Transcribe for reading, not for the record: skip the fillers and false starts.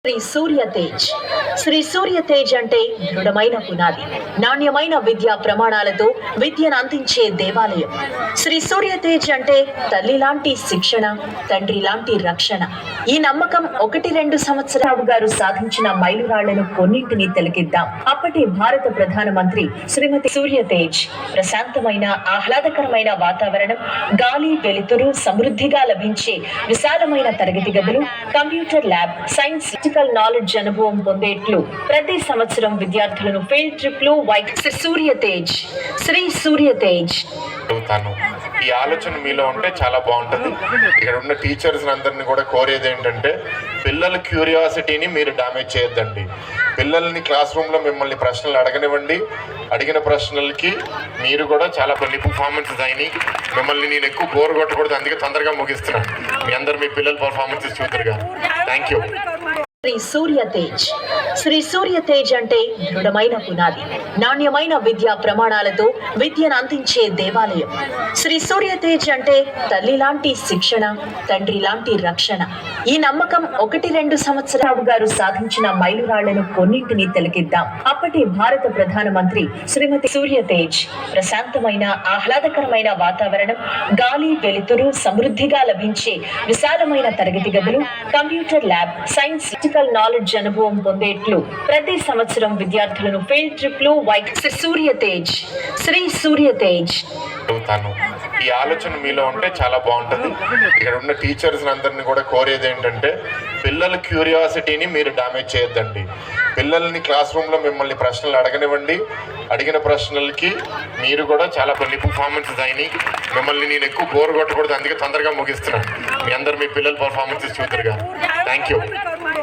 శ్రీ సూర్య తేజ్ అంటే దృఢమైన పునాది, నాణ్యమైన విద్యా ప్రమాణాలతో విద్యను అందించే దేవాలయం. శ్రీ సూర్య తేజ్ అంటే తల్లి లాంటి శిక్షణ, తండ్రి లాంటి రక్షణ. ఈ నమ్మకం 1-2 సంవత్సరాలు గారు సాధించిన మైలురాళ్లను కొన్నింటిని తిలకిద్దాం. అప్పటి భారత ప్రధానమంత్రి శ్రీమతి సూర్య తేజ్ ప్రశాంతమైన, ఆహ్లాదకరమైన వాతావరణం, గాలి, వెలుతురు సమృద్ధిగా లభించే విశాలమైన తరగతి గదులు, కంప్యూటర్ ల్యాబ్, సైన్స్ నాలెడ్జ్ అనుభవం పొందేట్లు ప్రతి సంవత్సరం విద్యార్థులను ఫీల్డ్ ట్రిప్లు శ్రీ సూర్య తేజ్. ఈ ఆలోచన మీలో ఉంటే చాలా బాగుంటుంది. ఇక్కడ ఉన్న టీచర్స్ అందరినీ కూడా కోరేది ఏంటంటే, పిల్లల క్యూరియాసిటీని మీరు డామేజ్ చేయొద్దండి. పిల్లల్ని క్లాస్ రూమ్లో మిమ్మల్ని ప్రశ్నలు అడగనివ్వండి. అడిగిన ప్రశ్నలకి మీరు కూడా చాలా కొన్ని పర్ఫార్మెన్సెస్ అయినాయి. మిమ్మల్ని నేను ఎక్కువ బోర్ కొట్టకూడదు, అందుకే తొందరగా ముగిస్తున్నాను. మీ అందరు మీ పిల్లల పర్ఫార్మెన్సెస్ చూద్దరుగా. Thank you. శ్రీ సూర్య తేజ్ అంటే దృఢమైన పునాది, నాణ్యమైన విద్యా ప్రమాణాలతో విద్యను అందించే దేవాలయం. శ్రీ సూర్య తేజ్ అంటే తల్లి లాంటి శిక్షణ, తండ్రి లాంటి రక్షణ. ఈ నమ్మకం 1-2 సంవత్సరాలు గారు సాధించిన మైలురాళ్లను కొన్నింటిని తిలకిద్దాం. అప్పటి భారత ప్రధానమంత్రి శ్రీమతి సూర్య తేజ్ ప్రశాంతమైన, ఆహ్లాదకరమైన వాతావరణం, గాలి, వెలుతురు సమృద్ధిగా లభించే విశాలమైన తరగతి గదులు, కంప్యూటర్ ల్యాబ్, సైన్స్ నాలెడ్జ్ అనుభవం పొందేట్లు ప్రతి సంవత్సరం విద్యార్థులను ఫీల్డ్ ట్రిప్లు శ్రీ సూర్య తేజ్. ఈ ఆలోచన మీలో ఉంటే చాలా బాగుంటుంది. ఇక్కడ ఉన్న టీచర్స్ అందరినీ కూడా కోరేది ఏంటంటే, పిల్లల క్యూరియాసిటీని మీరు డామేజ్ చేయొద్దండి. పిల్లల్ని క్లాస్ రూమ్లో మిమ్మల్ని ప్రశ్నలు అడగనివ్వండి. అడిగిన ప్రశ్నలకి మీరు కూడా చాలా కొన్ని పర్ఫార్మెన్సెస్ అయినాయి. మిమ్మల్ని నేను ఎక్కువ బోర్ కొట్టకూడదు, అందుకే తొందరగా ముగిస్తున్నాను. మీ అందరు మీ పిల్లల పర్ఫార్మెన్సెస్ చూద్దరుగా. Thank you.